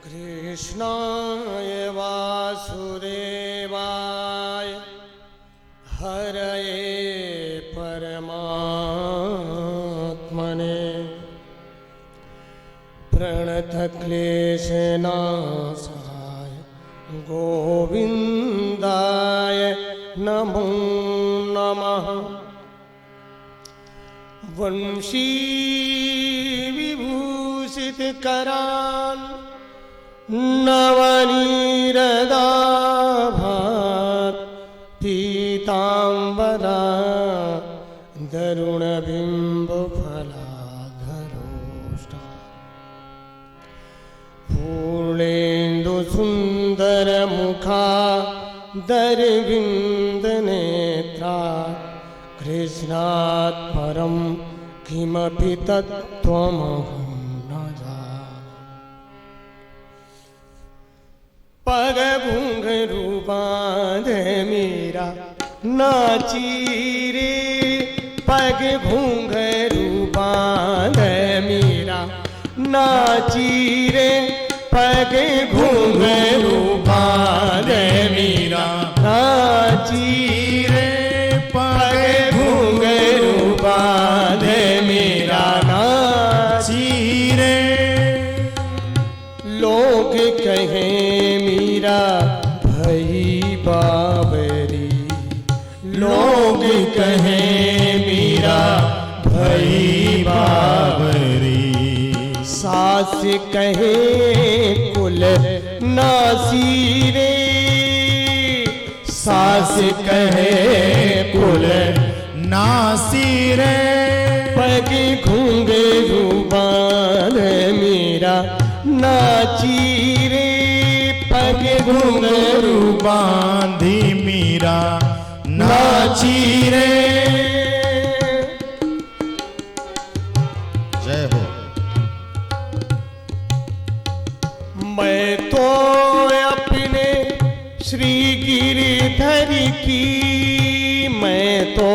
कृष्णाय वासुदेवाय हरये परमात्मने प्रणतक्लेशनाशाय गोविन्दाय नमो नमः। वंशी विभूषितकरान् नवनीरदाभात् पीताम्बरा दरुणबिम्बफलाधरोष्टा पूर्णेन्दुसुन्दरमुखा दरविन्दनेत्रा कृष्णात् परं किमपि तत्त्वमहं न जाने। पग घुंघरू बांधे मीरा नाची रे, पग घुंघरू बांधे मीरा नाची रे, पग घुंघरू बांधे मीरा नाची रे, पग घुंघरू बांधे मीरा नाची रे। लोग कहें मीरा भई बावरी, लोग कहें मीरा भई बावरी। सास कहे कुल नासी रे, सास कहे कुल नासी रे, पग घुंघरू बांधे मीरा नाची रे, पग घुंघरू बांधी मीरा नाची रे। जय हो। मैं तो अपने श्री गिरिधर की, मैं तो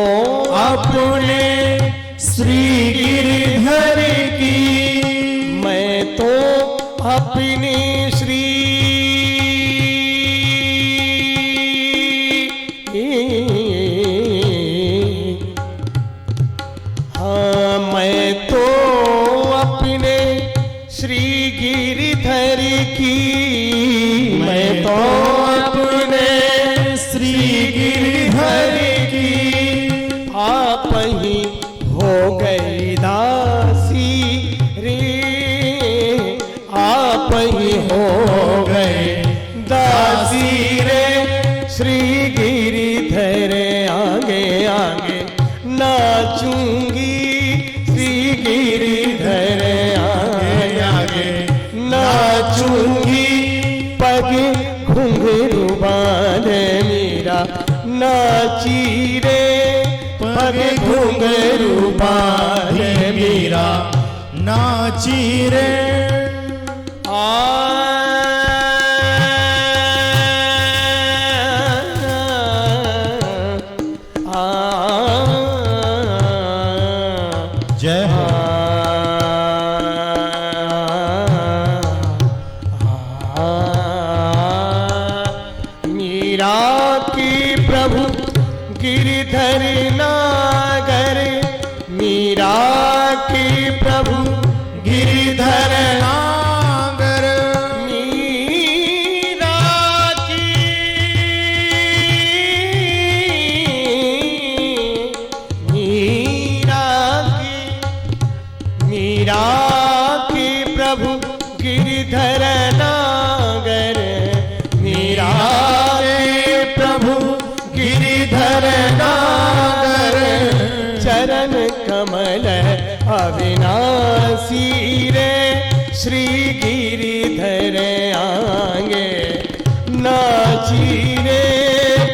अपने श्री गिरिधर की, मैं तो अपने श्री हाँ, मैं तो अपने श्री गिरिधर की, मैं तो अपने श्री गिरिधर की आप ही हो गई दासी रे, आप ही हो गए दासी रे। श्री गिरिधर आगे आगे नाचूंगी, श्री गिरिधर आगे आगे नाचूंगी, पग घुंघरू बांधे मीरा नाची रे, पग घुंघरू बांधे मीरा नाची रे। जय हो। मीरा की प्रभु गिरिधर नागर, मीरा की प्रभु गिरिधर नागर, मीरा की मीरा की प्रभु गिरिधर नागर, मीरा के प्रभु गिरिधर नागर। चरण कमल अविनाशी रे, श्री गिरिधर आगे नाची रे,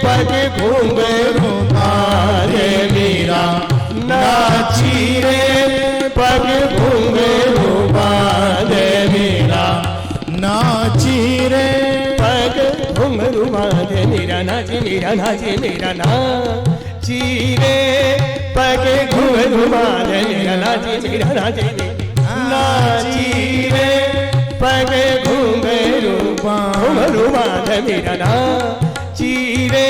पग घुंघरू बांधे मीरा नाची रे, पग घुंघरू बांधे मीरा नाची रे, पग घुंघरू बांधे मीरा नाची, मीरा नाची, मीरा नाची रे, पग घुंघरू बांधे मीरा नाची, मीरा नाची नाची रे, पग घुंघरू मेरा नाची रे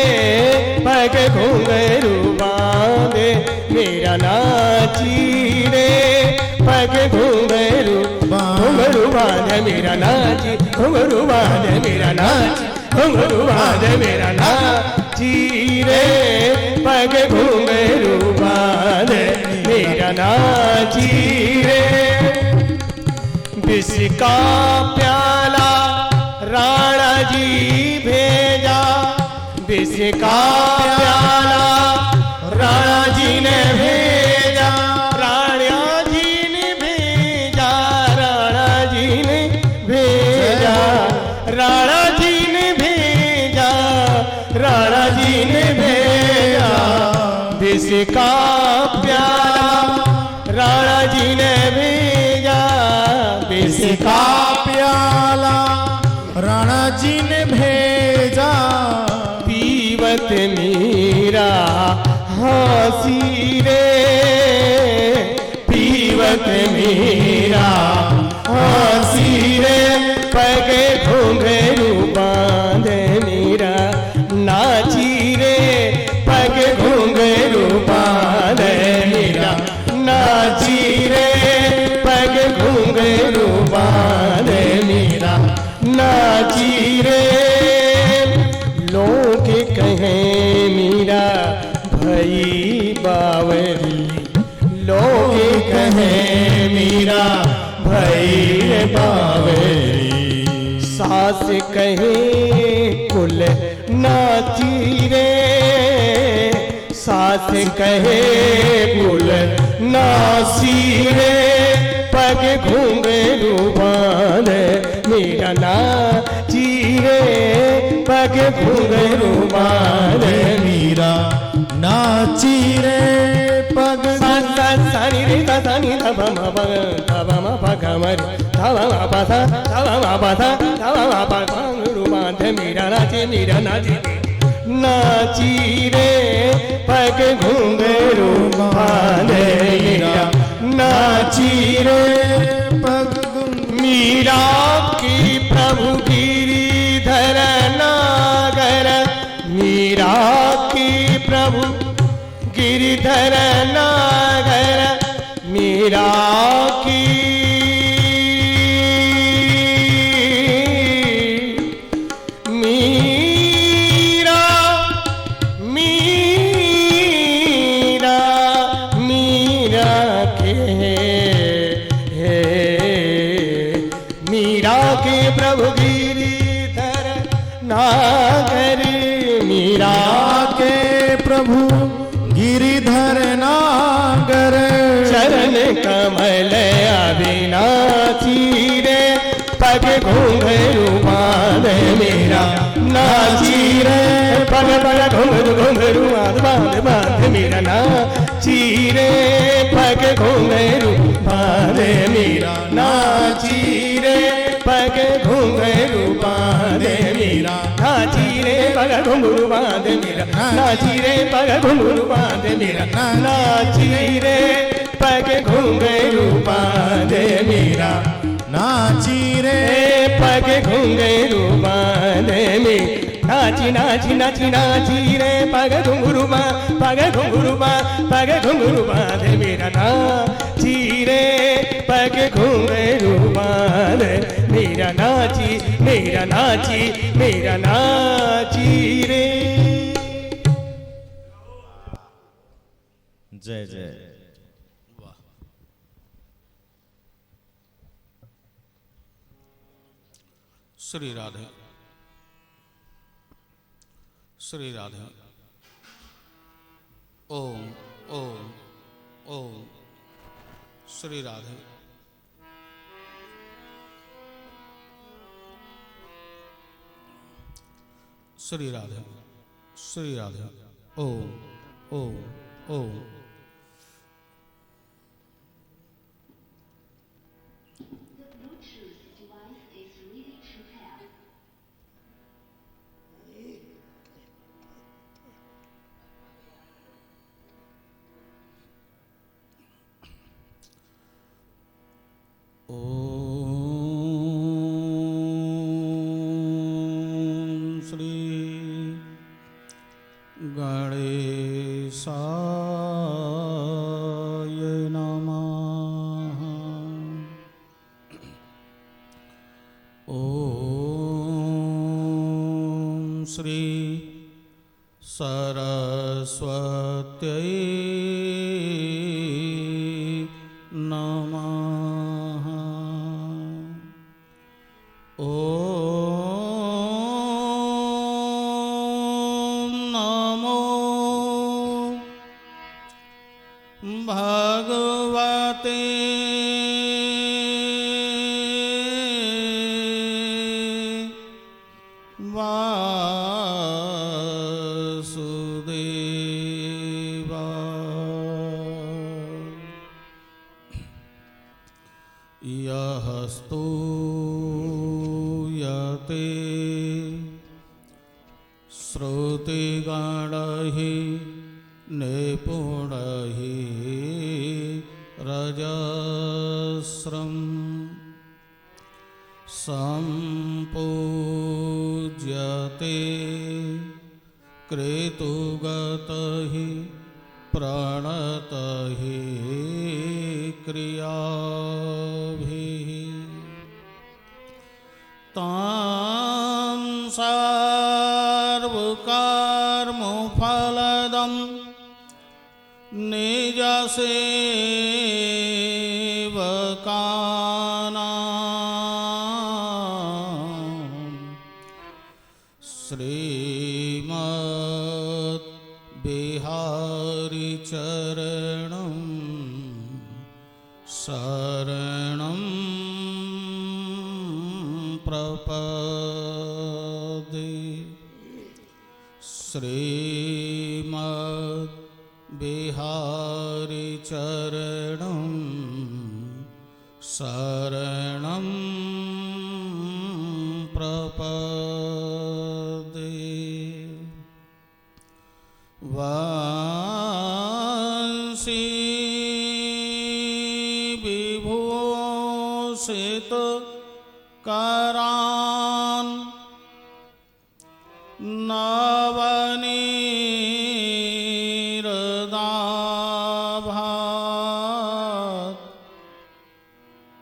पग घुंघरू बांधे मेरा नाची रे पग घुंघरू घुंघरू बांधे मेरा नाची घुंघरू बांधे मेरा नाची घुंघरू बांधे मेरा नाची रे पग घुंघरू बांधे मेरा नाची रे विष का प्याला राणा जी भेजा विष का प्याला राणा जी ने भेजा राणा जी ने भेजा राणा जी ने भेजा राणा जी ने भेजा राणा जी ने भेजा विष का प्याला राणा जी ने भेजा विष का प्याला राणा जी ने भेजा पीवत मीरा हंसी रे पीवत मीरा हंसी रे पग घुंघरू बांधे मीरा नाची रे पग घुंघरू बांधे मीरा नाची रे पग घुंघरू बांधे मीरा नाची रे लोग कहें मीरा भई बावरी लोग कहें मीरा भई बावरी सास कहे कुल नाची रे सास कहे कुल नासी रे पग घुंघरू बांधे मेरा नाची रे पग घुंघरू बांधे मीरा नाची रे पग सानी रे सानी धबा मा पग मरे धबा मा पा धबा मा पा घुंघरू बांधे मेरा नाची नाची रे पग घुंघरू बांधे मेरा नाची रे पग मीरा की प्रभु गिरिधर नागर मीरा की प्रभु गिरिधर नागर मीरा की मीरा मीरा मीरा के मीरा के प्रभु गिरिधर नागर मीरा के प्रभु गिरिधर नागर चरण कमल अविनाशी रे पग घुंघरू बांधे मेरा नाची रे पग पग घुंघरू बांधे मेरा नाची रे पग घुंघरू बांधे मेरा नाची रे पग घुंघरू बांधे मेरा नाची रे पग घुंघरू बांधे मेरा नाची रे पग घुंघरू बांधे मेरा नाची रे पग घुंघरू बांधे मेरा नाची रे पग घुंघरू बांधे मेरा नाची नाची नाची नाची रे पग घुंघरू पग घुंघरू पग घुंघरू बांधे मेरा नाची रे पग घुंघरू बांधे मेरा नाची मेरा नाची मेरा नाची रे। जय जय श्री राधे श्री राधे ओम ओम ओम श्री राधे श्री राधे श्री राधे ओम ओम ओम ॐ श्री सरस्वत्यै नमः। ॐ नमो भगवते वासुदेवाय। यः स्तूयते श्रुतिगणैः निपुणैः रजस्रं सम्पूज्यते कृतुगतैः प्रणतैः क्रियाभिः। तां सर्वकर्मफलदं निजसेवकानां श्रीमद् बिहारीचरणं शरणं प्रपद्ये। श्रीमद् बिहारीचरणं शरणं प्रपद्ये। वांसी विभूषित करान् नवनीरदाभात्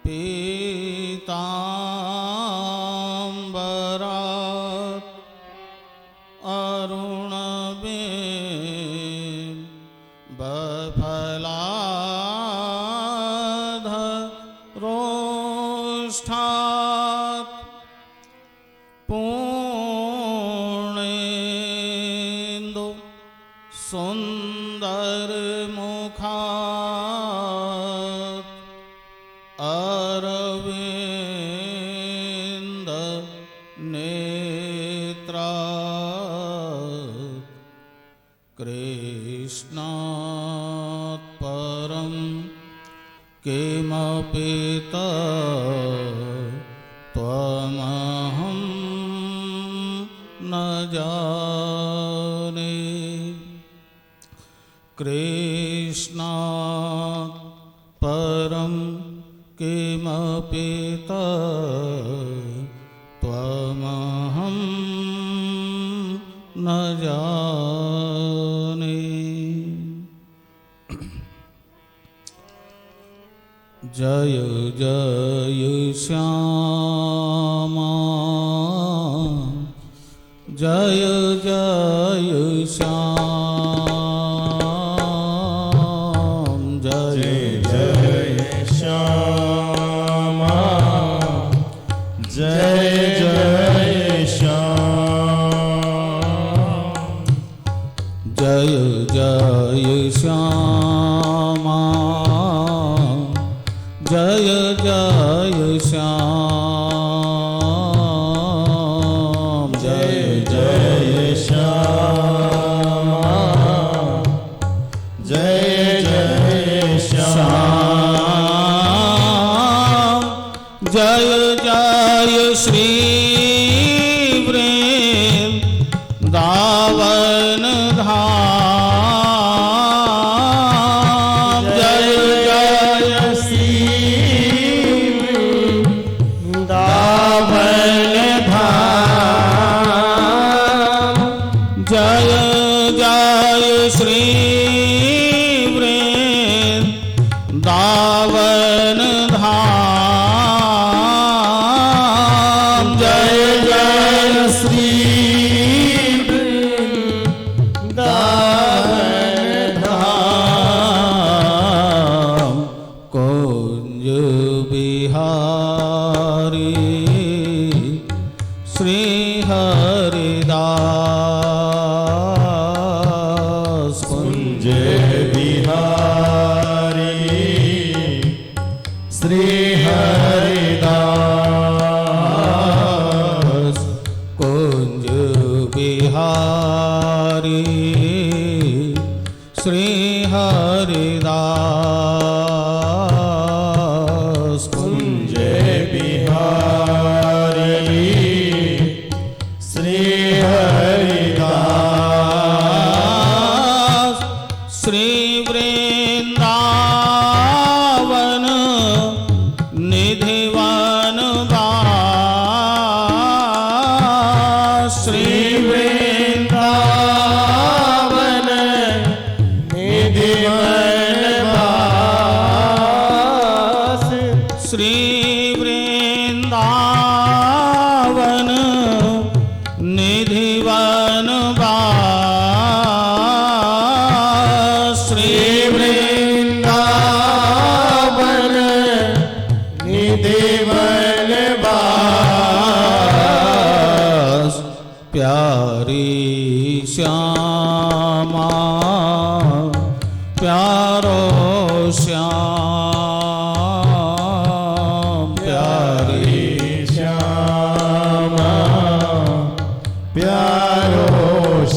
पीताम्बरात् अरुणबिम्बफलाधरोष्ठात् पूर्णेन्दु सुन्दरमुखात् अरविन्द नेत्रात् कृष्णात् परं किमपि त्वमहं न जाने। कृष्णात् परं किमपि त्वमहं न जाने। जय जय श्यामा जय जय श्याम जय जय श्यामा जय जय श्याम जय जय श्यामा जय जय श्याम जय जय श्यामा जय जय श्याम जय जय श्री वृंदावन धाम। जय जय श्री वृंदावन धाम। जय जय श्री वृंदावन धाम।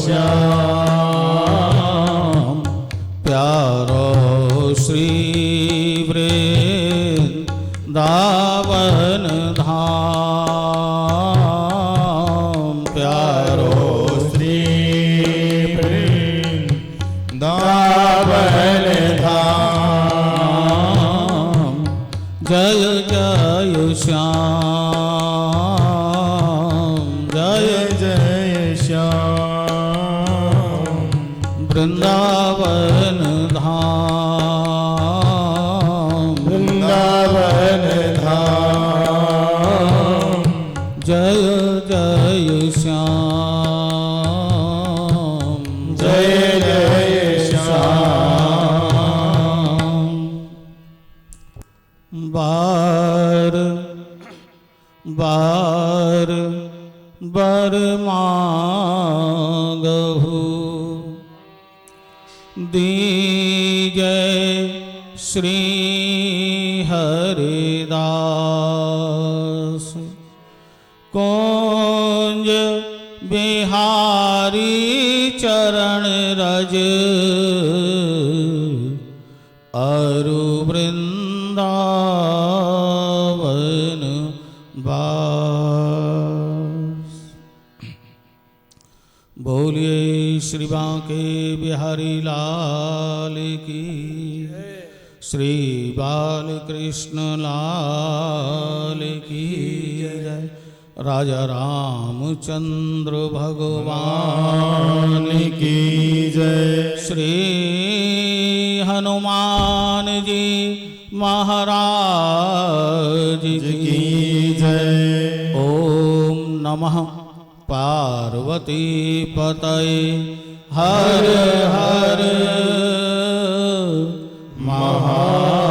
श्याम प्यारो श्री वृंदावन धाम प्यारो श्री वृंदावन धाम। जय जय श्याम जय जय श्याम वृंदावन धाम वृंदावन धाम। जय जय श्याम जय जय श्याम। बार बार बर मांगहु दीजय श्री हरिदास कुंज बिहारी चरण रज अरु वृंदावन बास। बोलिए श्री बांके बिहारी लाल की, श्री बालकृष्ण लाल की जय। राजा रामचंद्र भगवान की जय। श्री हनुमान जी महाराज की जय। ओम नमः पार्वती पतये हर हर महादेव।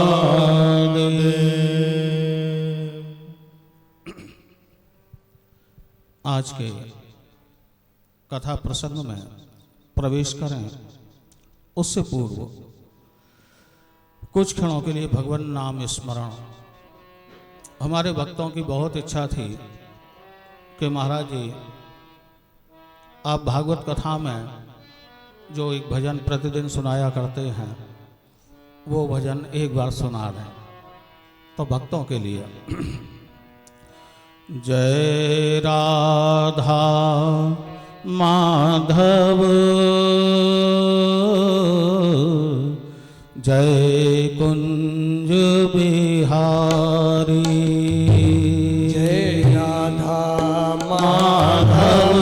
आज के कथा प्रसंग में प्रवेश करें उससे पूर्व कुछ क्षणों के लिए भगवान नाम स्मरण। हमारे भक्तों की बहुत इच्छा थी कि महाराज जी आप भागवत कथा में जो एक भजन प्रतिदिन सुनाया करते हैं वो भजन एक बार सुना दें। तो भक्तों के लिए जय राधा माधव जय कुंज बिहारी। जय राधा माधव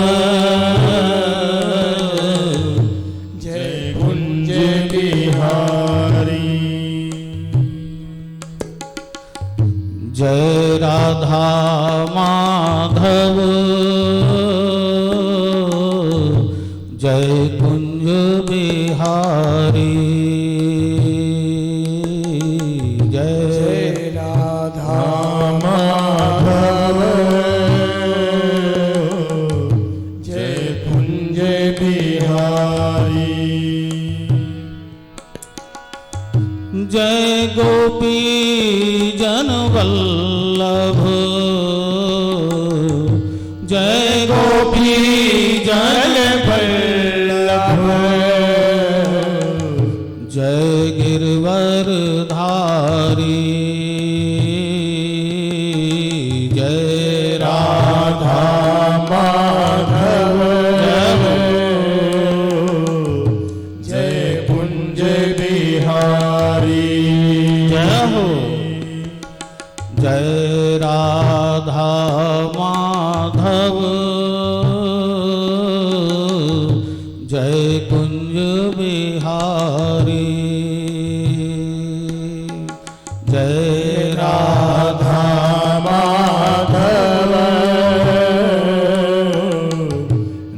जय कुंज बिहारी। जय राधा माधव जय कुंज बिहारी। जय राधा माधव जय कुंज बिहारी। जय गोपी जन वल्लभ जय गोपी जन वल्लभ जय गिरवर धारी। जय राधा माधव जय कुंज बिहारी। जय हो। जय राधा माधव जय कुंज बिहारी। जय राधा माधव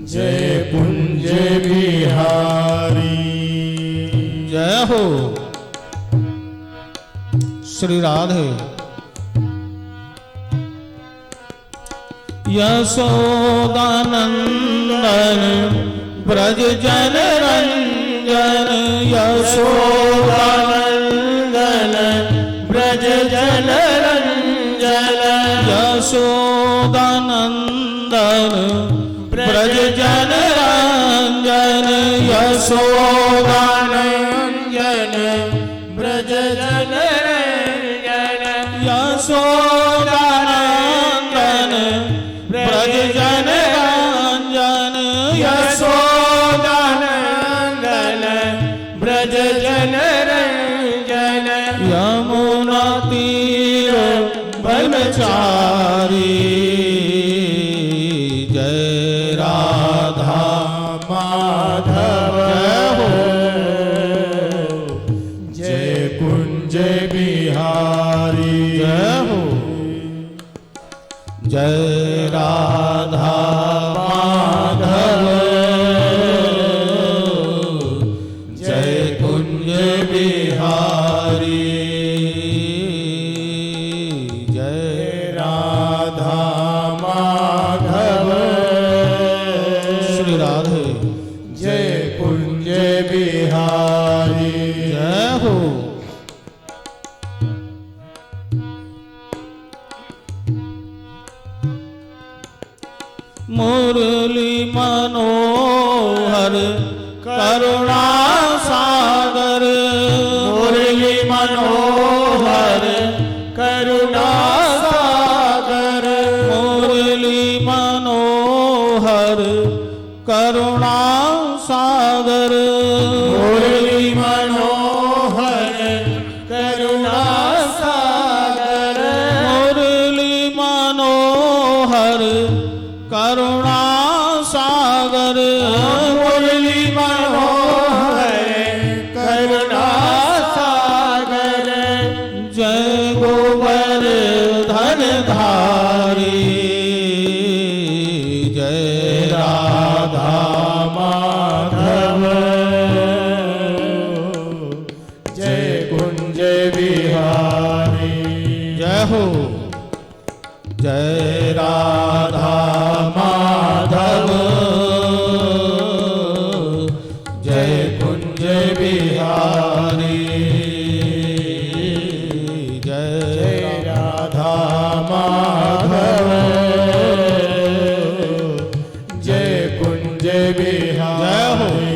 जय कुंज बिहारी। जय हो। श्री राधे यशोदानंदन ब्रज जन रंजन। यशोदानंदन ब्रज जन रंजन। यशोदानंदन ब्रज जन रंजन यशोदानंदन ब्रज जन रंजन यशोदानंदन ब्रज जन रंजन यशोदानंदन ब्रज जन रंजन यमुना तीर ब्रह्मचारी जय राधा माधव जय कुंज बिहारी जय हो जय राधा माधव जय कुंज बिहारी जय राधा माधव श्री राधे जय कुंज बिहारी जय हो मुरली मनोहर करुणा सागर मुरली मनोहर करुणा सागर मुरली मनोहर करुणा सागर मुरली मनोहर करुणा सागर मुरली मनोहर करुणा सागर मुरली मनोहर करुणा सागर जय गोवर्धन धारी जय राधा माधव जय कुंज बिहारी जय हो जय राधा माधव जय कुंज बिहारी जय राधा माधव जय कुंज बिहारी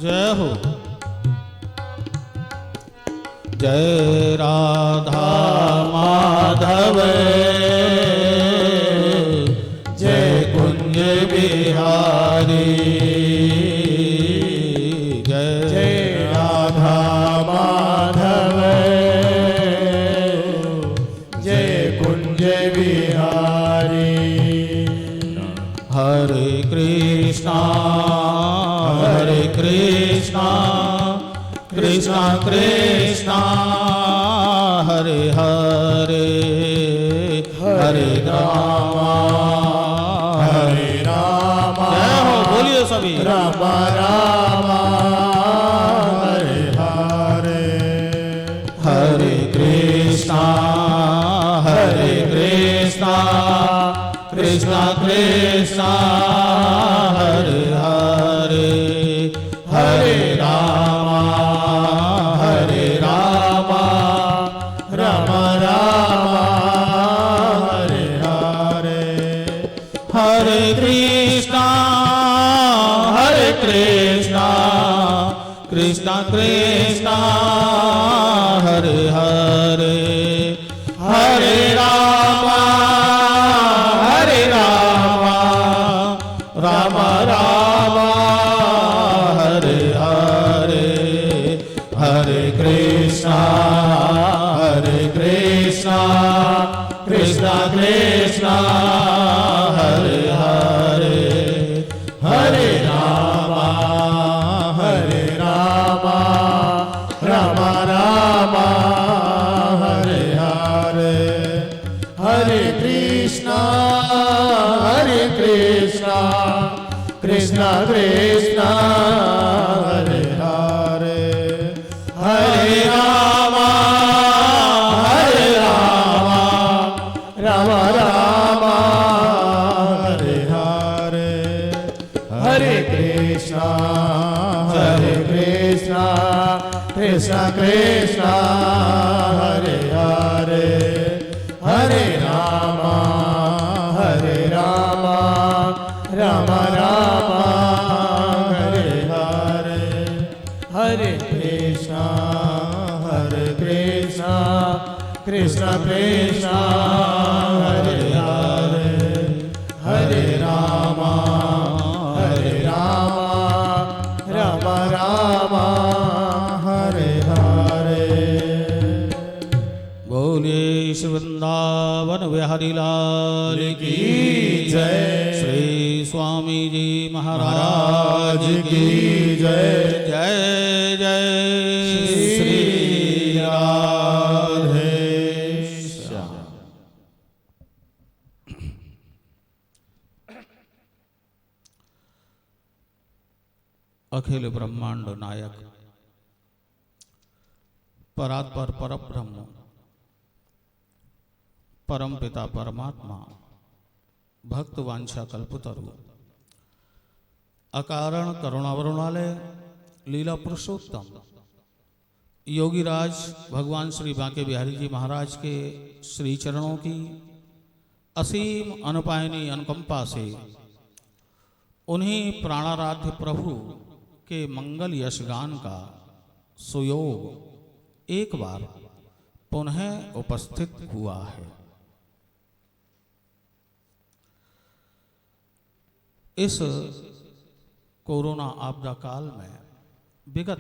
जय हो जय राधा माधव जय कुंज बिहारी जय राधा माधव जय कुंज बिहारी हरे कृष्णा कृष्णा कृष्णा हरे हरे हरे रामा हरे राम जय हो बोलिए सभी राम राम हरे हरे हरे कृष्णा कृष्णा कृष्णा हरे हरे हरे रामा राम राम हरे हरे हरे कृष्णा कृष्णा कृष्णा हरे हरे हरे राम राम राम हरे हरे हरे कृष्णा कृष्णा कृष्णा हरे हरे हरे राम राम राम हरे हरे हरे कृष्णा कृष्णा कृष्णा हरे हरे हरे राम राम राम हरे हरे हरे कृष्णा कृष्णा कृष्णा हरे हरे हरे राम कृष्ण कृष्ण कृष्ण हरे हरे हरे राम राम राम हरे हरे। बोलिए श्री वृंदावन बिहारी लाल की जय। श्री स्वामी जी महाराज की जय। जय जय श्री राधे श्याम। अखिल ब्रह्मांड नायक परात्पर परब्रह्म परम पिता परमात्मा भक्त वांछा कल्पतरु अकारण करुणावरुणालय लीला पुरुषोत्तम योगीराज भगवान श्री बांके बिहारी जी महाराज के श्री चरणों की असीम अनुपायनी अनुकंपा से उन्हीं प्राणाराध्य प्रभु के मंगल यश गान का सुयोग एक बार पुनः उपस्थित हुआ है। इस कोरोना आपदा काल में विगत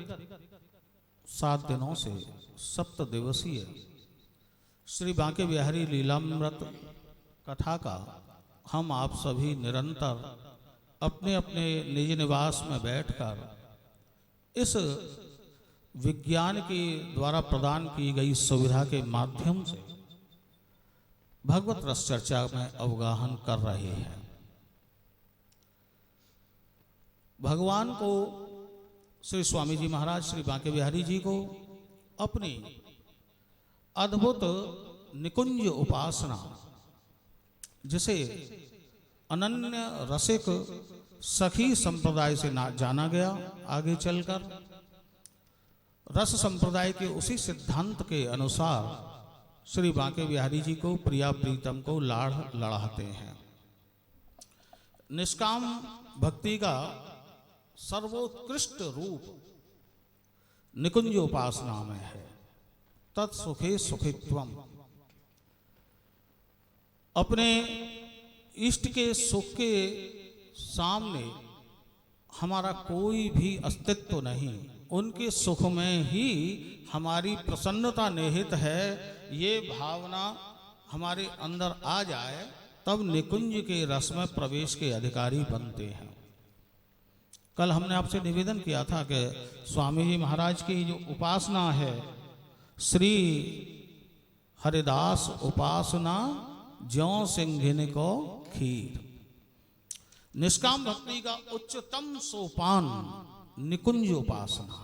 7 दिनों से 7 दिवसीय श्री बांके बिहारी लीलामृत कथा का हम आप सभी निरंतर अपने अपने निज निवास में बैठकर इस विज्ञान के द्वारा प्रदान की गई सुविधा के माध्यम से भगवत रस चर्चा में अवगाहन कर रहे हैं। भगवान को श्री स्वामी जी महाराज श्री बांके बिहारी जी को अपनी अद्भुत निकुंज उपासना जिसे अनन्य रसिक सखी संप्रदाय से जाना गया, आगे चलकर रस संप्रदाय के उसी सिद्धांत के अनुसार श्री बांके बिहारी जी को प्रिया प्रीतम को लाड़ लड़ाते हैं। निष्काम भक्ति का सर्वोत्कृष्ट रूप निकुंज उपासना में है। तत्सुखे सुखित्वम, अपने इष्ट के सुख के सामने हमारा कोई भी अस्तित्व नहीं, उनके सुख में ही हमारी प्रसन्नता निहित है। ये भावना हमारे अंदर आ जाए तब निकुंज के रस में प्रवेश के अधिकारी बनते हैं। कल हमने आपसे निवेदन किया था कि स्वामी जी महाराज की जो उपासना है श्री हरिदास उपासना ज्यों सिंघिन को खीर, निष्काम भक्ति का उच्चतम सोपान निकुंज उपासना।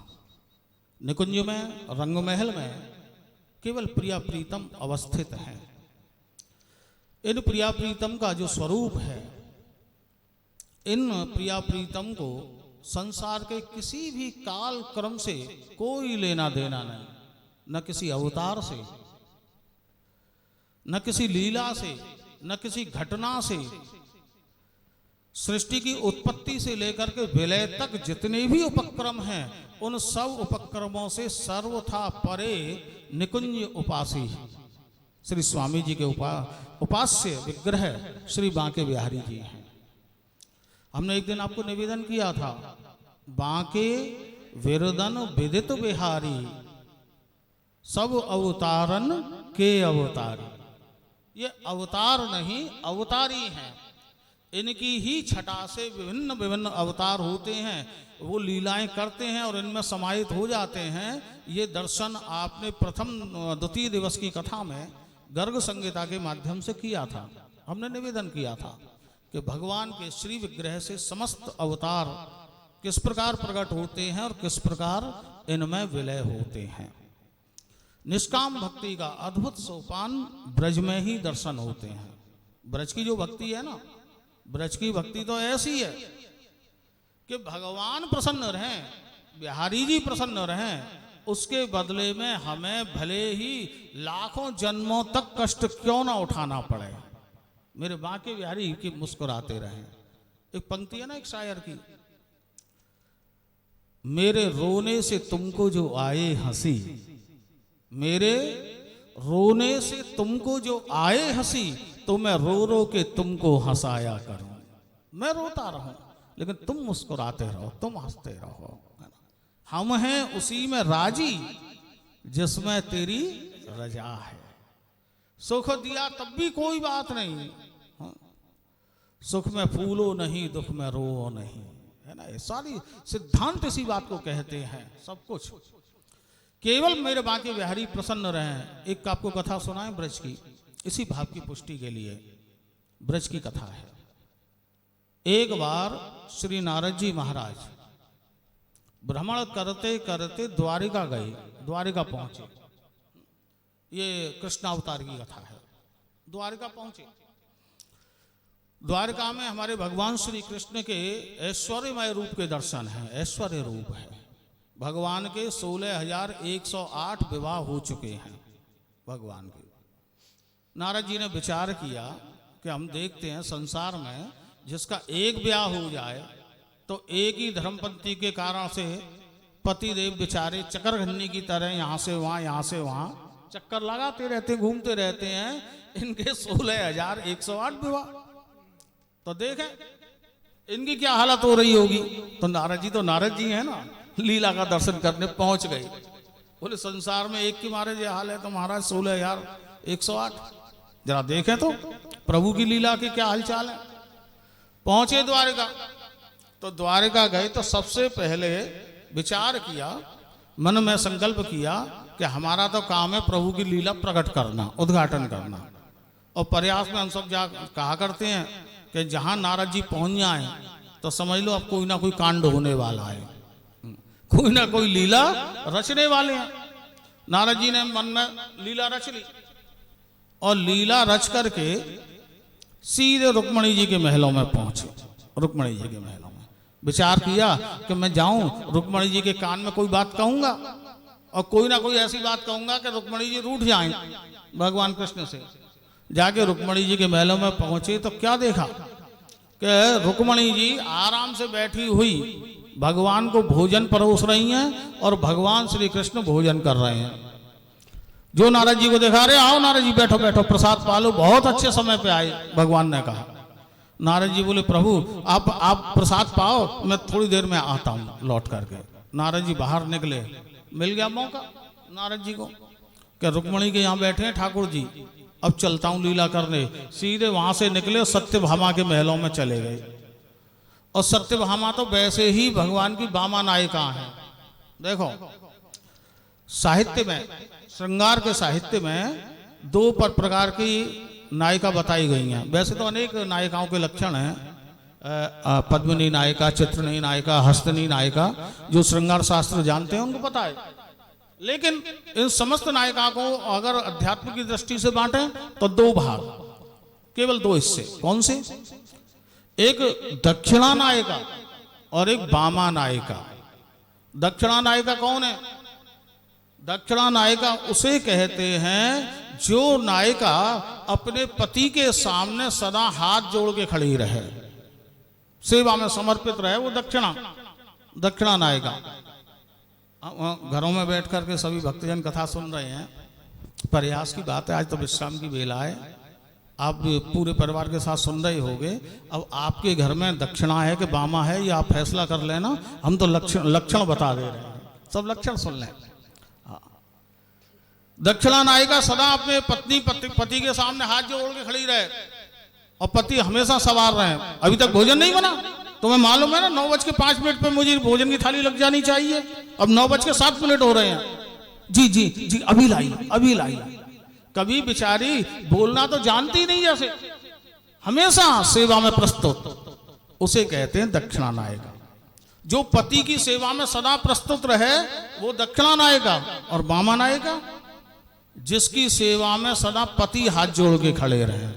निकुंज में रंग महल में केवल प्रिया प्रीतम अवस्थित हैं। इन प्रिया प्रीतम का जो स्वरूप है, इन प्रिया प्रीतम को संसार के किसी भी काल क्रम से कोई लेना देना नहीं, न किसी अवतार से, न किसी लीला से, न किसी घटना से। सृष्टि की उत्पत्ति से लेकर के विलय तक जितने भी उपक्रम हैं, उन सब उपक्रमों से सर्वथा परे निकुंज उपासी श्री स्वामी जी के उपास्य विग्रह श्री बांके बिहारी जी हैं। हमने एक दिन आपको निवेदन किया था, बांके विरदन विदित बिहारी सब अवतारन के अवतारी। ये अवतार नहीं, अवतारी हैं। इनकी ही छटा से विभिन्न विभिन्न अवतार होते हैं, वो लीलाएं करते हैं और इनमें समाहित हो जाते हैं। ये दर्शन आपने प्रथम द्वितीय दिवस की कथा में गर्ग संहिता के माध्यम से किया था। हमने निवेदन किया था कि भगवान के श्री विग्रह से समस्त अवतार किस प्रकार प्रकट होते हैं और किस प्रकार इनमें विलय होते हैं। निष्काम भक्ति का अद्भुत सोपान ब्रज में ही दर्शन होते हैं। ब्रज की जो भक्ति है ना, ब्रज की भक्ति तो ऐसी है कि भगवान प्रसन्न रहें, बिहारी जी प्रसन्न रहें, उसके बदले में हमें भले ही लाखों जन्मों तक कष्ट क्यों ना उठाना पड़े, मेरे बांके बिहारी की मुस्कुराते रहें। एक पंक्ति है ना एक शायर की, मेरे रोने से तुमको जो आए हंसी, मेरे रोने से तुमको जो आए हंसी, तो मैं रो रो के तुमको हंसाया करूं। मैं रोता रहूं लेकिन तुम मुस्कुराते रहो, तुम हंसते रहो। हम हैं उसी में राजी जिसमें तेरी रजा है। सुख दिया तब भी कोई बात नहीं, हाँ? सुख में फूलो नहीं, दुख में रो नहीं, है ना। ये सारी सिद्धांत इसी बात को कहते हैं। सब कुछ केवल मेरे बांके बिहारी प्रसन्न रहें। एक आपको कथा सुनाएं ब्रज की, इसी भाव की पुष्टि के लिए। ब्रज की कथा है। एक बार श्री नारद जी महाराज भ्रमण करते करते द्वारिका गए, द्वारिका पहुंचे। ये कृष्णावतार की कथा है। द्वारिका पहुंचे। द्वारिका में हमारे भगवान श्री कृष्ण के ऐश्वर्यमय रूप के दर्शन हैं। ऐश्वर्य रूप है। भगवान के 16,108 विवाह हो चुके हैं भगवान के। नारद जी ने विचार किया कि हम देखते हैं संसार में जिसका एक ब्याह हो जाए तो एक ही धर्मपत्नी के कारण से पति देव बेचारे चक्करघन्नी की तरह यहाँ से वहाँ चक्कर लगाते रहते, घूमते रहते हैं। इनके 16,108 विवाह। तो देखें इनकी क्या हालत हो रही होगी। तो नारद जी है ना, लीला का दर्शन करने पहुंच गए। बोले संसार में एक की मारे ये हाल है तो महाराज 16,108। जरा देखें तो प्रभु की लीला के क्या हालचाल है। पहुंचे द्वारिका। तो द्वारिका गए तो सबसे पहले विचार किया, मन में संकल्प किया कि हमारा तो काम है प्रभु की लीला प्रकट करना, उद्घाटन करना। और प्रयास में हम सब कहा करते हैं कि जहां नारद जी पहुंच जाए तो समझ लो अब कोई ना कोई कांड होने वाला है, कोई ना कोई लीला रचने वाले हैं। नारद जी ने मन में लीला रच ली और लीला रच करके सीधे रुक्मणी जी के महलों में पहुंचे। रुक्मणी जी के महलों में विचार किया कि मैं जाऊं रुक्मणी जी के कान में कोई बात कहूंगा और कोई ना कोई ऐसी बात कहूंगा कि रुक्मणी जी रूठ जाएं भगवान कृष्ण से। जाके रुक्मणी जी के महलों में पहुंचे तो क्या देखा कि रुक्मणी जी आराम से बैठी हुई भगवान को भोजन परोस रही हैं और भगवान श्री कृष्ण भोजन कर रहे हैं। जो नारद जी को देखा, रहे आओ नारद जी बैठो बैठो प्रसाद पालो। बहुत अच्छे समय पे आए भगवान ने कहा। नारद जी बोले प्रभु आप प्रसाद पाओ, मैं थोड़ी देर में आता हूँ लौट करके। नारद जी बाहर निकले, मिल गया मौका नारद जी को कि रुक्मणी के यहाँ बैठे हैं ठाकुर जी, अब चलता हूँ लीला करने। सीधे वहां से निकले, सत्यभामा के महलों में चले गए। और सत्यभामा तो वैसे ही भगवान की वामा नायिका है। देखो साहित्य में, श्रृंगार के साहित्य में दो प्रकार की नायिका बताई गई हैं। वैसे तो अनेक नायिकाओं के लक्षण हैं, पद्मिनी नायिका, चित्रनी नायिका, हस्तनी नायिका। जो श्रृंगार शास्त्र जानते हैं उनको पता है। लेकिन इन समस्त नायिकाओं को अगर अध्यात्म की दृष्टि से बांटें तो दो भाग, केवल दो हिस्से। कौन से? एक दक्षिणा नायिका और एक वामा नायिका। दक्षिणा नायिका कौन है? दक्षिणा नायिका उसे कहते हैं जो नायिका अपने पति के सामने सदा हाथ जोड़ के खड़ी रहे, सेवा में समर्पित रहे, वो दक्षिणा नायिका। घरों में बैठ करके सभी भक्तजन कथा सुन रहे हैं। प्रयास की बात है, आज तो विश्राम की बेला है, आप पूरे परिवार के साथ सुन रहे होगे। अब आपके घर में दक्षिणा है कि वामा है, ये आप फैसला कर लेना। हम तो लक्षण बता दे रहे हैं, सब लक्षण सुन लें। दक्षिणा नायिका सदा अपने पति के सामने हाथ जोड़ के खड़ी रहे और पति हमेशा सवार रहे। अभी तक भोजन नहीं बना, तुम्हें मालूम है ना 9:05 पे मुझे भोजन की थाली लग जानी चाहिए। अब 9:07 हो रहे हैं। जी अभी लाई। कभी बेचारी बोलना तो जानती नहीं, जैसे हमेशा सेवा में प्रस्तुत, उसे कहते हैं दक्षिणा नायिका। जो पति की सेवा में सदा प्रस्तुत रहे वो दक्षिणा नायिका। और वामा नायिका जिसकी सेवा में सदा पति हाथ जोड़ के खड़े रहे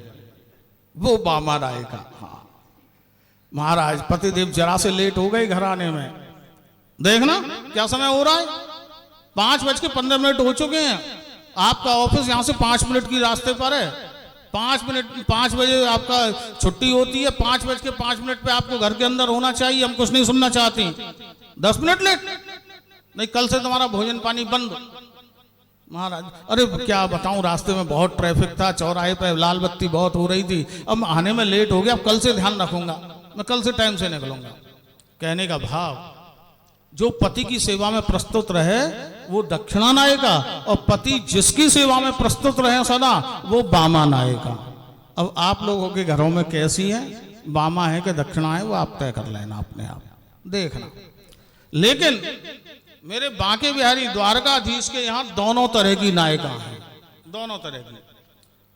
वो वामा नायिका। हाँ महाराज पतिदेव जरा से लेट हो गए घर आने में। देखना क्या समय हो रहा है, 5:15 हो चुके हैं। आपका ऑफिस यहाँ से 5 मिनट की रास्ते पर है। 5 बजे आपका छुट्टी होती है, 5:05 पे आपको घर के अंदर होना चाहिए। हम कुछ नहीं सुनना चाहते। 10 मिनट लेट नहीं, कल से तुम्हारा भोजन पानी बंद। महाराज अरे क्या बताऊं, रास्ते में बहुत ट्रैफिक था, चौराहे पे लाल बत्ती बहुत हो रही थी, अब आने में लेट हो गया, अब कल से ध्यान रखूंगा, मैं कल से टाइम से निकलूंगा। कहने का भाव, जो पति की सेवा में प्रस्तुत रहे वो दक्षिणा नायिका, और पति जिसकी सेवा में प्रस्तुत रहे सदा वो बामा नायिका। अब आप लोगों के घरों में कैसी है, बामा है कि दक्षिणा है, वो आप तय कर लेना अपने आप, देखना। लेकिन मेरे बांके बिहारी द्वारकाधीश के यहाँ दोनों तरह की नायिका हैं, दोनों तरह की।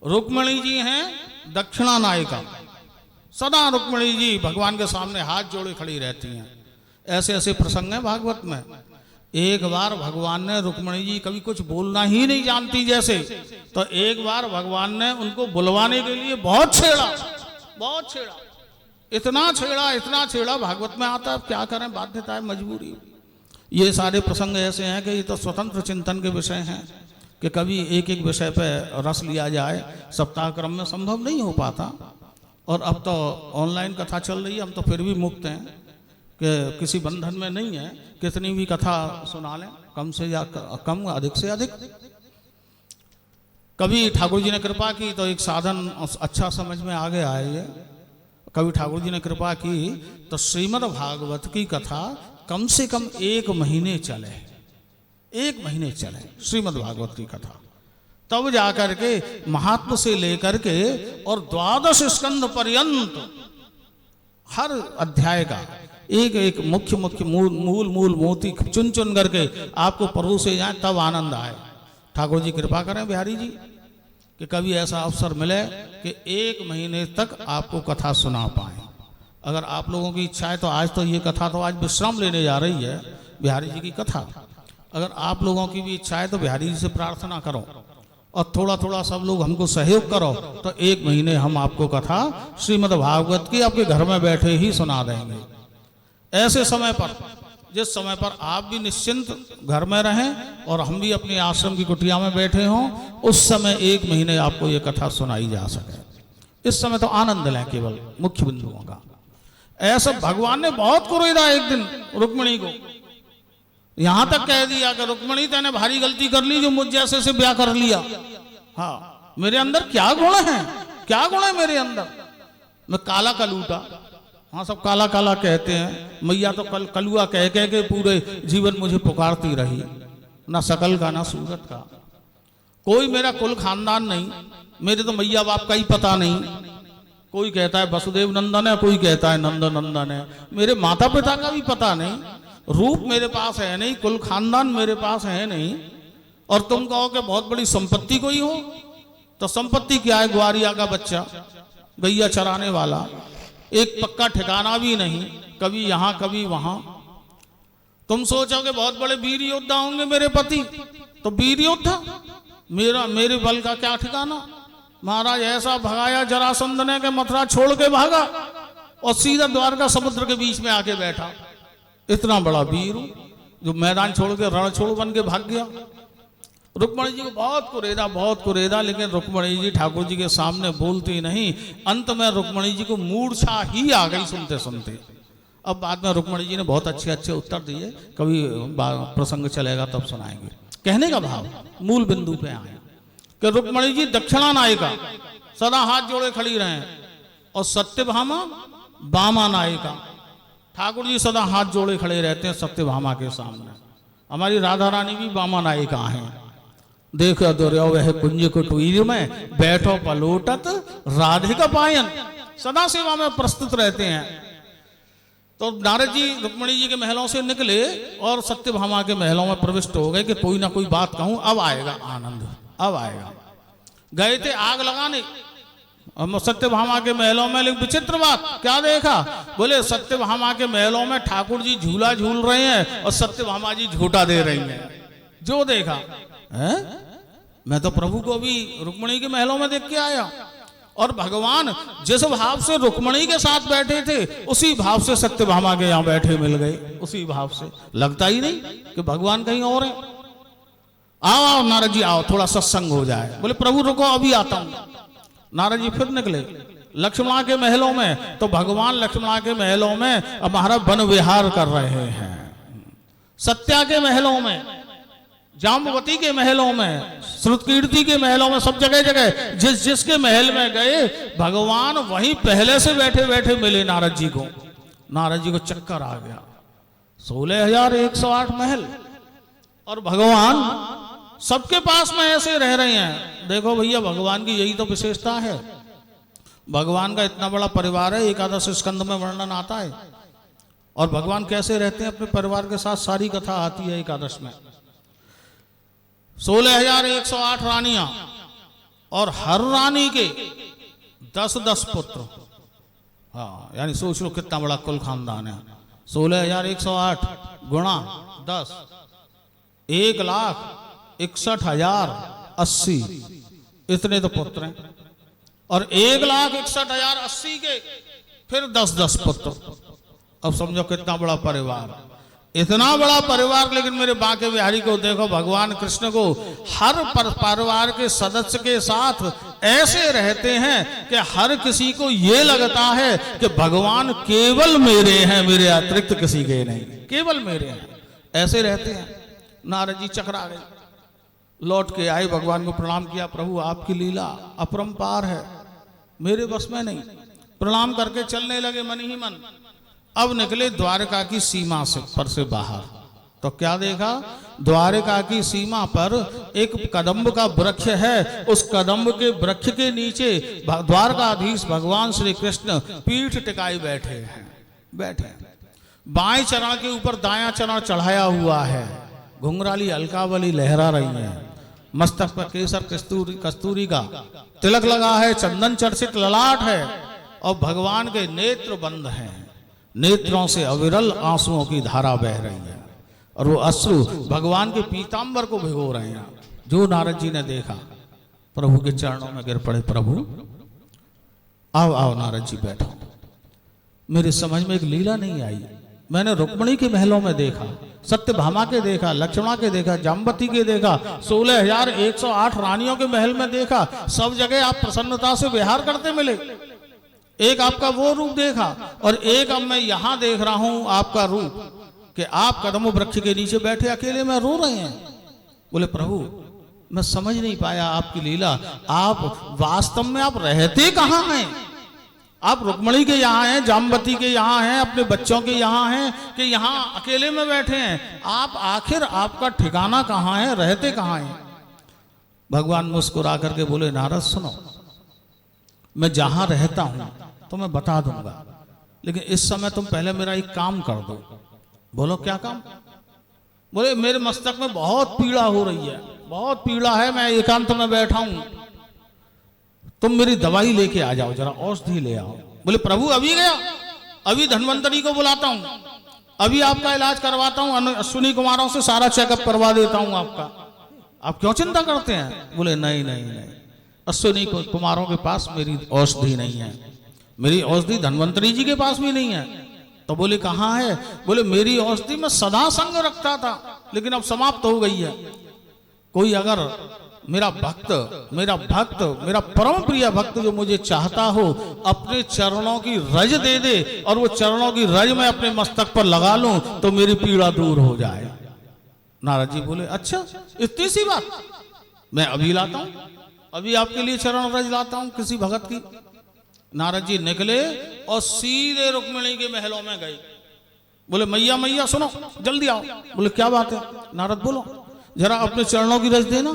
रुक्मिणी जी हैं दक्षिणा नायिका, सदा रुक्मिणी जी भगवान के सामने हाथ जोड़े खड़ी रहती हैं। ऐसे ऐसे प्रसंग हैं भागवत में। एक बार भगवान ने, रुक्मिणी जी कभी कुछ बोलना ही नहीं जानती जैसे, तो एक बार भगवान ने उनको बुलवाने के लिए बहुत छेड़ा, बहुत छेड़ा, इतना छेड़ा, भागवत में आता है, क्या करें, बाध्यता है, मजबूरी। ये सारे प्रसंग ऐसे हैं कि ये तो स्वतंत्र चिंतन के विषय हैं कि कभी एक एक विषय पे रस लिया जाए, सप्ताह क्रम में संभव नहीं हो पाता। और अब तो ऑनलाइन कथा चल रही है, हम तो फिर भी मुक्त हैं कि किसी बंधन में नहीं है, कितनी भी कथा सुना लें, कम से या कम, अधिक से अधिक। कभी ठाकुर जी ने कृपा की तो एक साधन अच्छा समझ में आ गया है ये। कभी ठाकुर जी ने कृपा की तो श्रीमद् भागवत की कथा कम से कम 1 महीने चले, 1 महीने चले श्रीमद् भागवत की कथा, तब जाकर के महात्म से लेकर के और 12 स्कंद पर्यंत हर अध्याय का एक एक मुख्य मूल मोती चुन चुन करके आपको परोसे जाए, तब आनंद आए। ठाकुर जी कृपा करें बिहारी जी कि कभी ऐसा अवसर मिले कि 1 महीने तक आपको कथा सुना पाए। अगर आप लोगों की इच्छा है तो आज तो ये कथा तो आज विश्राम लेने जा रही है, बिहारी जी की कथा। अगर आप लोगों की भी इच्छा है तो बिहारी जी से प्रार्थना करो और थोड़ा थोड़ा सब लोग हमको सहयोग करो, तो 1 महीने हम आपको कथा श्रीमद् भागवत की आपके घर में बैठे ही सुना देंगे। ऐसे समय पर, जिस समय पर आप भी निश्चिंत घर में रहें और हम भी अपने आश्रम की कुटिया में बैठे हों, उस समय 1 महीने आपको ये कथा सुनाई जा सके। इस समय तो आनंद लें केवल मुख्य बिंदुओं का। ऐसा भगवान ने बहुत कुरेदा एक दिन रुक्मिणी को, यहां तक कह दिया कि रुक्मिणी तैने भारी गलती कर ली जो मुझ जैसे से ब्याह कर लिया। हाँ, मेरे अंदर क्या गुण है, क्या गुण है मेरे अंदर, मैं काला कलूटा। हाँ, सब काला काला कहते हैं, मैया तो कलुआ कह कह के पूरे जीवन मुझे पुकारती रही, ना शकल का ना सूरत का, कोई मेरा कुल खानदान नहीं, मेरे तो मैया बाप का ही पता नहीं। कोई कहता है वसुदेव नंदन है, कोई कहता है नंद नंदन है, मेरे माता पिता का भी पता नहीं, रूप मेरे पास है नहीं, कुल खानदान मेरे पास है नहीं। और तुम कहो कि बहुत बड़ी संपत्ति कोई हो, तो संपत्ति क्या है, ग्वारिया का बच्चा, गैया चराने वाला, एक पक्का ठिकाना भी नहीं, कभी यहां कभी वहां। तुम सोचोगे बहुत बड़े वीर योद्धा होंगे मेरे पति, तो वीर योद्धा मेरे बल का क्या ठिकाना। महाराज ऐसा भगाया जरासंध ने कि मथुरा छोड़ के भागा और सीधा द्वारका समुद्र के बीच में आके बैठा। इतना बड़ा वीर जो मैदान छोड़ के रण छोड़ बन के भाग गया। रुक्मिणी जी को बहुत कुरेदा, लेकिन रुक्मिणी जी ठाकुर जी के सामने बोलती नहीं। अंत में रुक्मिणी जी को मूर्छा ही आ गई सुनते सुनते। अब बाद में रुक्मिणी जी ने बहुत अच्छे अच्छे उत्तर दिए, कभी प्रसंग चलेगा तब सुनाएंगे। कहने का भाव मूल बिंदु पे आए कि रुक्मिणी जी दक्षिणा नायिका, सदा हाथ जोड़े खड़ी रहे, और सत्यभामा बामा नायिका, ठाकुर जी सदा हाथ जोड़े खड़े रहते हैं सत्यभामा के सामने। हमारी राधा रानी भी बामा नायिका हैं। देखो दुर्यो वह कुंज कुटीर में बैठो पलोटत राधिका पायन, सदा सेवा में प्रस्तुत रहते हैं। तो नारद जी रुक्मिणी जी के महलों से निकले और सत्यभामा के महलों में प्रविष्ट हो गए कि कोई ना कोई बात कहूं, अब आएगा आनंद, अब आएगा। गए थे आग लगाने सत्यभामा के महलों में, लेकिन विचित्र बात क्या देखा, बोले सत्यभामा के महलों में ठाकुर जी झूला झूल रहे हैं और सत्यभामा जी झूठा दे रही हैं। जो देखा है, मैं तो प्रभु को भी रुक्मिणी के महलों में देख के आया, और भगवान जिस भाव से रुक्मिणी के साथ बैठे थे उसी भाव से सत्यभामा के यहाँ बैठे मिल गए। उसी भाव से लगता ही नहीं कि भगवान कहीं और है। आओ आओ नारद जी आओ, थोड़ा सत्संग हो जाए। बोले प्रभु रुको अभी आता हूं। नारद जी फिर निकले लक्ष्मणा के महलों में, तो भगवान लक्ष्मणा के महलों में अब महाराज वन विहार कर रहे हैं। सत्या के महलों में जाम्बवती के महलों में, श्रुतकीर्ति के महलों में, सब जगह जगह जिस जिसके महल में गए भगवान वहीं पहले से बैठे बैठे मिले नारद जी को। नारद जी को चक्कर आ गया। 16,108 महल और भगवान सबके पास में ऐसे रह रहे हैं। देखो भैया, भगवान की यही तो विशेषता है। भगवान का इतना बड़ा परिवार है, एकादश स्कंद में वर्णन आता है। और भगवान कैसे रहते हैं अपने परिवार के साथ, सारी कथा आती है एकादश में। 16,108 रानियां और हर रानी के 10-10 पुत्र। हाँ, यानी सोच लो कितना बड़ा कुल खानदान है। 16,108 गुणा 10, 1,61,080 इतने तो पुत्र हैं। और 1,61,080 के फिर 10-10 पुत्र। अब समझो कितना बड़ा परिवार, इतना बड़ा परिवार। लेकिन मेरे बांके बिहारी को देखो, भगवान कृष्ण को हर परिवार के सदस्य के साथ ऐसे रहते हैं कि हर किसी को ये लगता है कि भगवान केवल मेरे हैं, मेरे अतिरिक्त किसी के नहीं, केवल मेरे हैं। ऐसे रहते हैं। नारद जी चकरा गए, लौट के आए, भगवान को प्रणाम किया। प्रभु आपकी लीला अपरंपार है, मेरे बस में नहीं। प्रणाम करके चलने लगे मन ही मन। अब निकले द्वारका की सीमा से बाहर, तो क्या देखा? द्वारका की सीमा पर एक कदम्ब का वृक्ष है। उस कदम्ब के वृक्ष के नीचे द्वारकाधीश भगवान श्री कृष्ण पीठ टिकाई बैठे हैं। बाएं चरण के ऊपर दायां चरण चढ़ाया हुआ है। घुंघराली अलकावली लहरा रही है। मस्तक पर केसर कस्तूरी का तिलक लगा है, चंदन चर्चित ललाट है और भगवान के नेत्र बंद हैं। नेत्रों से अविरल आंसुओं की धारा बह रही है और वो अश्रु भगवान के पीतांबर को भिगो रहे हैं। जो नारद जी ने देखा, प्रभु के चरणों में गिर पड़े। प्रभु आओ आओ नारद जी बैठो। मेरी समझ में एक लीला नहीं आई। मैंने रुक्मिणी के महलों में देखा, सत्यभामा के देखा, लक्ष्मणा के देखा, जाम्बवती के देखा, 16,108 रानियों के महल में देखा। सब जगह आप प्रसन्नता से विहार करते मिले। एक आपका वो रूप देखा और एक अब मैं यहां देख रहा हूं आपका रूप कि आप कदम वृक्ष के नीचे बैठे अकेले में रो रहे हैं। बोले प्रभु मैं समझ नहीं पाया आपकी लीला। आप वास्तव में आप रहते कहां हैं? आप रुक्मिणी के यहाँ हैं, जाम्बवती के यहाँ हैं, अपने बच्चों के यहाँ हैं कि यहाँ अकेले में बैठे हैं? आप आखिर आपका ठिकाना कहाँ है, रहते कहाँ हैं? भगवान मुस्कुरा करके बोले नारद सुनो, मैं जहां रहता हूं तो मैं बता दूंगा, लेकिन इस समय तुम पहले मेरा एक काम कर दो। बोलो क्या काम? बोले मेरे मस्तक में बहुत पीड़ा हो रही है, बहुत पीड़ा है, मैं एकांत में बैठा हूं, तुम मेरी दवाई लेके आ जाओ, जरा औषधि ले आओ। बोले प्रभु अभी गया, अभी धन्वंतरी को बुलाता हूं, अभी आपका इलाज करवाता हूं, अश्विनी कुमारों से सारा चेकअप करवा देता हूं आपका। आप क्यों चिंता करते हैं? बोले नहीं नहीं नहीं, अश्विनी कुमारों के पास मेरी औषधि नहीं है, मेरी औषधि धन्वंतरी जी के पास भी नहीं है। तो बोले कहाँ है? बोले मेरी औषधि मैं सदा संग रखता था, लेकिन अब समाप्त हो गई है। कोई अगर मेरा भक्त, मेरा परम प्रिय भक्त जो मुझे चाहता हो, अपने चरणों की रज दे दे और वो चरणों की रज मैं अपने मस्तक पर लगा लूं तो मेरी पीड़ा दूर हो जाए। नारद जी बोले अच्छा इतनी सी बात, मैं अभी लाता हूं, अभी आपके लिए चरण रज लाता हूं किसी भगत की। नारद जी निकले और सीधे रुक्मिणी के महलों में गए। बोले मैया मैया सुनो जल्दी आओ। बोले क्या बात है? नारद बोलो जरा अपने चरणों की रज देना।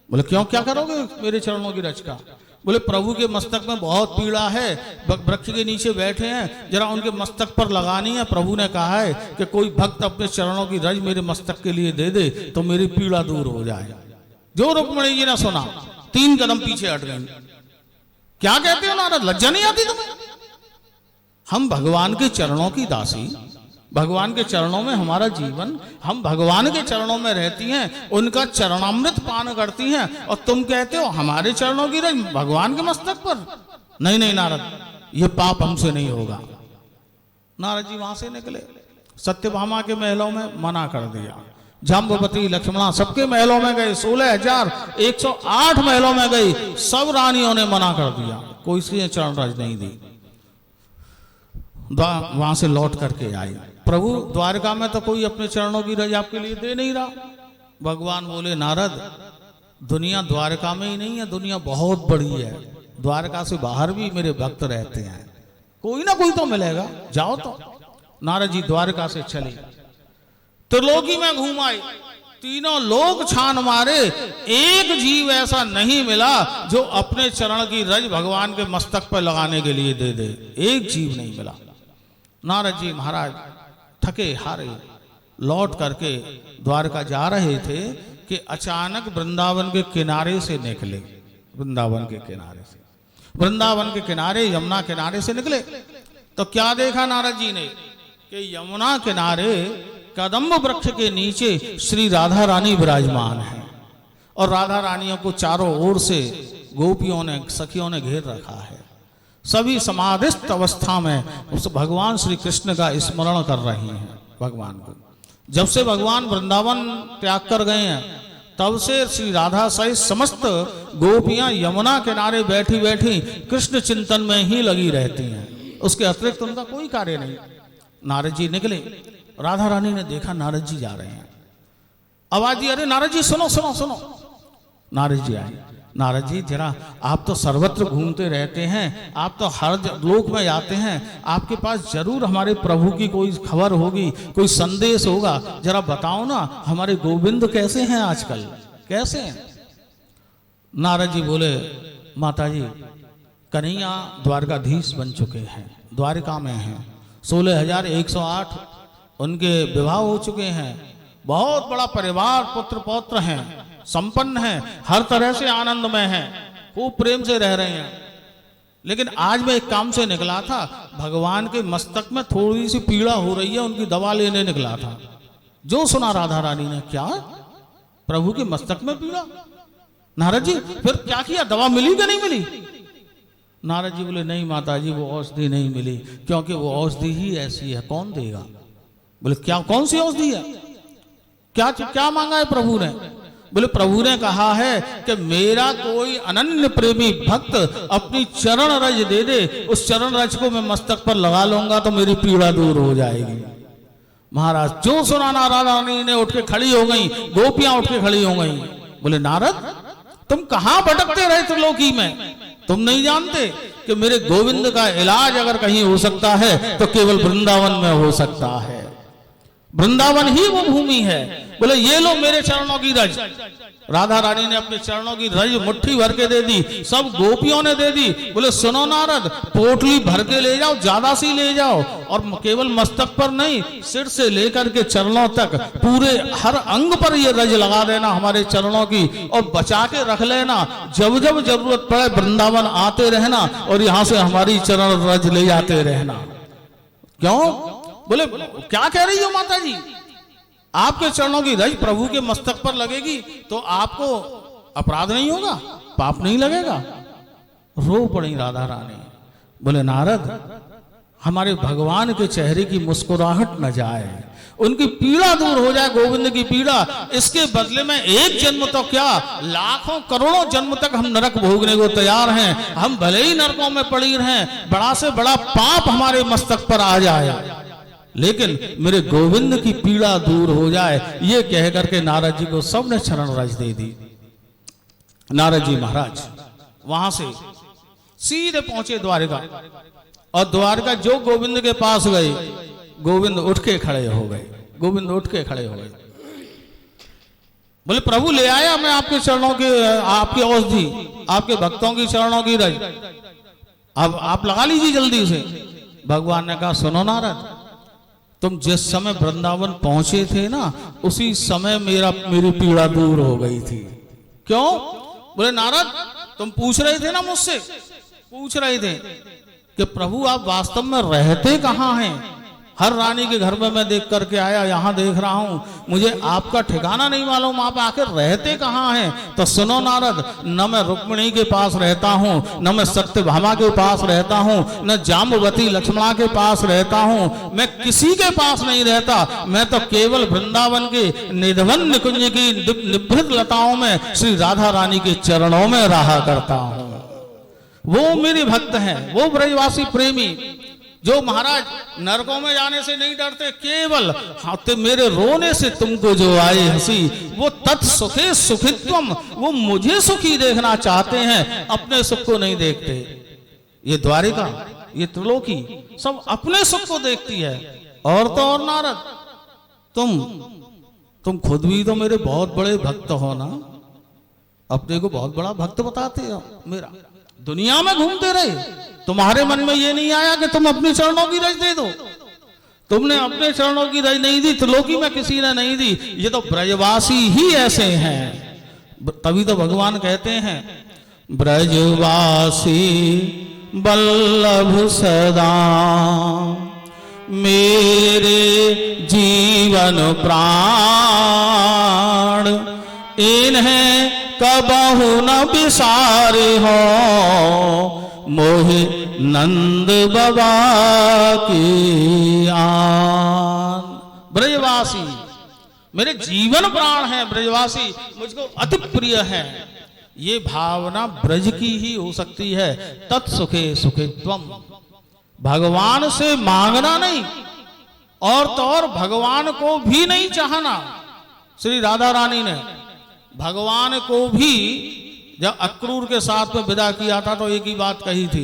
बोले क्यों, क्या करोगे मेरे चरणों की रज का? बोले प्रभु के मस्तक में बहुत पीड़ा है, वृक्ष के नीचे बैठे हैं, जरा उनके मस्तक पर लगानी है। प्रभु ने कहा है कि कोई भक्त अपने चरणों की रज मेरे मस्तक के लिए दे दे तो मेरी पीड़ा दूर हो जाए। जो रुक्मिणी जी ने सुना 3 कदम पीछे हट गई। क्या कहते हो नारद, लज्जा नहीं आती तुम्हें? हम भगवान के चरणों की दासी, भगवान के चरणों में हमारा जीवन, हम भगवान के चरणों में रहती हैं, उनका चरणामृत पान करती हैं, और तुम कहते हो हमारे चरणों की रज भगवान के मस्तक पर? नहीं नहीं नारद, ये पाप हमसे नहीं होगा। नारद जी वहां से निकले, सत्यभामा के महलों में मना कर दिया, जाम्बवती लक्ष्मणा सबके महलों में गए, 16,108 महलों में गई, सब रानियों ने मना कर दिया, कोई सी चरण रज नहीं दी। वहां से लौट करके आई। प्रभु द्वारका में तो कोई अपने चरणों की रज आपके लिए दे नहीं रहा, भगवान बोले नारद, दुनिया द्वारका में ही नहीं है, दुनिया बहुत बड़ी है, द्वारका से बाहर भी मेरे भक्त रहते हैं, कोई ना कोई तो मिलेगा, जाओ। तो नारद जी द्वारका से चले, त्रिलोकी में घूम आए, तीनों लोग छान मारे, एक जीव ऐसा नहीं मिला जो अपने चरण की रज भगवान के मस्तक पर लगाने के लिए दे दे, एक जीव नहीं मिला। नारद जी महाराज थके हारे लौट करके द्वारका जा रहे थे कि अचानक वृंदावन के किनारे से निकले, वृंदावन के किनारे से, वृंदावन के किनारे, यमुना किनारे से निकले तो क्या देखा नारद जी ने कि यमुना किनारे कदम्ब वृक्ष के नीचे श्री राधा रानी विराजमान है और राधा रानियों को चारों ओर से गोपियों ने, सखियों ने घेर रखा है। सभी समाधिस्थ अवस्था में उस भगवान श्री कृष्ण का स्मरण कर रही हैं भगवान को। जब से भगवान वृंदावन त्याग कर गए हैं तब से श्री राधा सहित समस्त गोपियां यमुना किनारे बैठी बैठी कृष्ण चिंतन में ही लगी रहती हैं, उसके अतिरिक्त उनका कोई कार्य नहीं। नारद जी निकले, राधा रानी ने देखा नारद जी जा रहे हैं, आवाज दी, अरे नारद जी सुनो सुनो सुनो। नारद जी आए, नारद जी जरा आप तो सर्वत्र घूमते रहते हैं, आप तो हर लोक में जाते हैं, आपके पास जरूर हमारे प्रभु की कोई खबर होगी, कोई संदेश होगा, जरा बताओ ना हमारे गोविंद कैसे हैं आजकल, कैसे हैं। नारद जी बोले, माता जी कन्हैया द्वारकाधीश बन चुके हैं, द्वारका में हैं, 16,108 उनके विवाह हो चुके हैं, बहुत बड़ा परिवार, पुत्र पौत्र हैं, संपन्न हैं, हर तरह से आनंद में हैं, खूब प्रेम से रह रहे हैं। लेकिन आज मैं एक काम से निकला था, भगवान के मस्तक में थोड़ी सी पीड़ा हो रही है, उनकी दवा लेने निकला था। जो सुना राधा रानी ने, क्या प्रभु के मस्तक में पीड़ा? नारद जी फिर क्या किया, दवा मिली कि नहीं मिली? नारद जी बोले, नहीं माता जी वो औषधि नहीं मिली, क्योंकि वो औषधि ही ऐसी है, कौन देगा? बोले क्या, कौन सी औषधि है, क्या क्या मांगा है प्रभु ने? बोले प्रभु ने कहा है कि मेरा कोई अनन्य प्रेमी भक्त अपनी चरण रज दे दे, उस चरण रज को मैं मस्तक पर लगा लूंगा तो मेरी पीड़ा दूर हो जाएगी। महाराज जो सुना राधा रानी ने उठ के खड़ी हो गई, गोपियां उठ के खड़ी हो गई। बोले नारद तुम कहां भटकते रहे त्रिलोकी में, तुम नहीं जानते कि मेरे गोविंद का इलाज अगर कहीं हो सकता है तो केवल वृंदावन में हो सकता है, वृंदावन ही वो भूमि है। बोले ये लो मेरे चरणों की रज। राधा रानी ने अपने चरणों की रज मुट्ठी भर के दे दी, सब गोपियों ने दे दी। बोले सुनो नारद, पोटली भर के ले जाओ, ज्यादा सी ले जाओ, और केवल मस्तक पर नहीं, सिर से लेकर के चरणों तक पूरे हर अंग पर ये रज लगा देना हमारे चरणों की, और बचा के रख लेना, जब जब जरूरत पड़े वृंदावन आते रहना और यहां से हमारी चरण रज ले जाते रहना। क्यों? बोले क्या कह रही हो माता जी, आपके चरणों की रज प्रभु के मस्तक पर लगेगी तो आपको अपराध नहीं होगा, पाप नहीं लगेगा? रो पड़ी राधा रानी। बोले नारद हमारे भगवान के चेहरे की मुस्कुराहट न जाए, उनकी पीड़ा दूर हो जाए, गोविंद की पीड़ा, इसके बदले में एक जन्म तो क्या लाखों करोड़ों जन्म तक हम नरक भोगने को तैयार हैं। हम भले ही नरकों में पड़ी रहें, बड़ा से बड़ा पाप हमारे मस्तक पर आ जाए, लेकिन मेरे गोविंद की पीड़ा दूर हो जाए। ये कह करके नारद जी को सबने चरण रज दे दी। नारद जी महाराज वहां से सीधे पहुंचे द्वारका, और द्वारका जो गोविंद के पास गए, गोविंद उठ के खड़े हो गए, गोविंद उठ के खड़े हो गए। बोले प्रभु ले आया मैं आपके चरणों के, आपकी औषधि, आपके भक्तों की चरणों की रज, अब आप लगा लीजिए जल्दी से। भगवान ने कहा सुनो नारद, तुम जिस समय वृंदावन पहुंचे थे ना, उसी समय मेरी पीड़ा दूर हो गई थी। क्यों? बोले नारद तुम पूछ रहे थे ना मुझसे, पूछ रहे थे कि प्रभु आप वास्तव में रहते कहाँ हैं? हर रानी के घर में मैं देख करके आया, यहाँ देख रहा हूं, मुझे आपका ठिकाना नहीं मालूम, आप आखिर रहते कहाँ हैं? तो सुनो नारद, न मैं रुक्मिणी के पास रहता हूँ, न मैं सत्यभामा के पास रहता हूँ, न जाम्बवती लक्ष्मणा के पास रहता हूँ, मैं किसी के पास नहीं रहता। मैं तो केवल वृंदावन के निधवन निकुंज की निभृत लताओं में श्री राधा रानी के चरणों में रहा करता हूँ। वो मेरे भक्त हैं, वो ब्रजवासी प्रेमी जो महाराज नरकों में जाने से नहीं डरते, केवल हाथे मेरे रोने से तुमको जो आए हंसी, वो तत्सुखे सुखित्वम, वो मुझे सुखी देखना चाहते हैं, अपने सुख को नहीं देखते। ये द्वारिका, ये त्रिलोकी सब अपने सुख को देखती है। और तो और नारद, तुम खुद भी तो मेरे बहुत बड़े भक्त हो ना, अपने को बहुत बड़ा भक्त बताते हो मेरा, दुनिया में घूमते रहे, तुम्हारे मन में ये नहीं आया कि तुम अपने चरणों की रज दे दो? तुमने अपने चरणों की रज नहीं दी, त्रिलोकी में किसी ने नहीं दी। ये तो ब्रजवासी ही ऐसे हैं। तभी तो भगवान कहते हैं ब्रजवासी बल्लभ सदा मेरे जीवन प्राण, इन्हें कबहु न बिसारे हो मोहि नंद बाबा की आन। ब्रजवासी मेरे जीवन प्राण है, ब्रजवासी मुझको अति प्रिय है। ये भावना ब्रज की ही हो सकती है। तत्सुखे सुखित्वम, भगवान से मांगना नहीं, और तो और भगवान को भी नहीं चाहना। श्री राधा रानी ने भगवान को भी जब अक्रूर के साथ में विदा किया था तो एक ही बात कही थी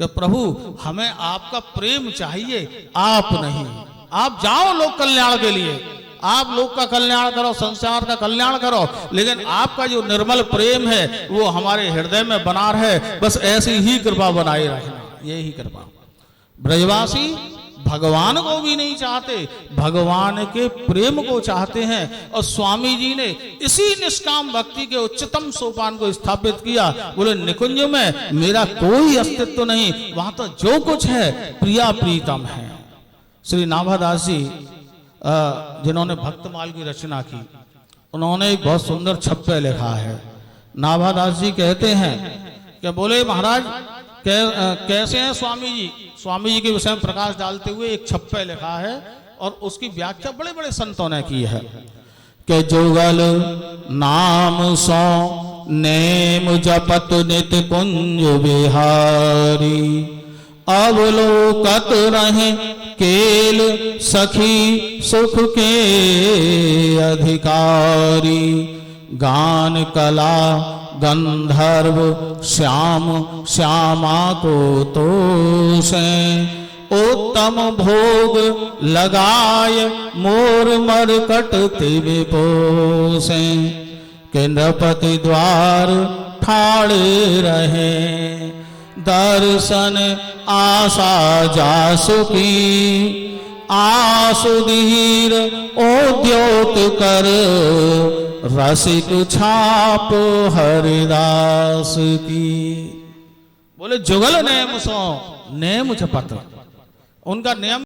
कि प्रभु हमें आपका प्रेम चाहिए, आप नहीं। आप जाओ लोक कल्याण के लिए, आप लोक का कल्याण करो, संसार का कल्याण करो, लेकिन आपका जो निर्मल प्रेम है वो हमारे हृदय में बना रहे, बस ऐसी ही कृपा बनाए रखना, यही कृपा। ब्रजवासी भगवान को भी नहीं चाहते, भगवान के प्रेम को चाहते हैं। और स्वामी जी ने इसी निष्काम भक्ति के उच्चतम सोपान को स्थापित किया। बोले निकुंज में मेरा कोई अस्तित्व नहीं, वहां तो जो कुछ है प्रिया प्रीतम है। श्री नाभादास जी जिन्होंने भक्तमाल की रचना की, उन्होंने एक बहुत सुंदर छप्पे लिखा है। नाभादास जी कहते हैं कि बोले महाराज कैसे हैं स्वामी जी? स्वामी जी के विषय में प्रकाश डालते हुए एक छप्पे लिखा है और उसकी व्याख्या बड़े बड़े संतों ने की है कि जुगल नाम सो नेम जपत नित कुंज बिहारी, अवलोकत रहे केल सखी सुख के अधिकारी, गान कला गंधर्व श्याम श्यामा को तोषे, उत्तम भोग लगाय मोर मरकट तिबे पोसे, के नृपति द्वार ठाड़े रहे, दर्शन आशा जासुकी, आसुधीर उद्योत कर, रसिक छाप हरिदास की। बोले जुगल नेम सो नेम जपत, उनका नियम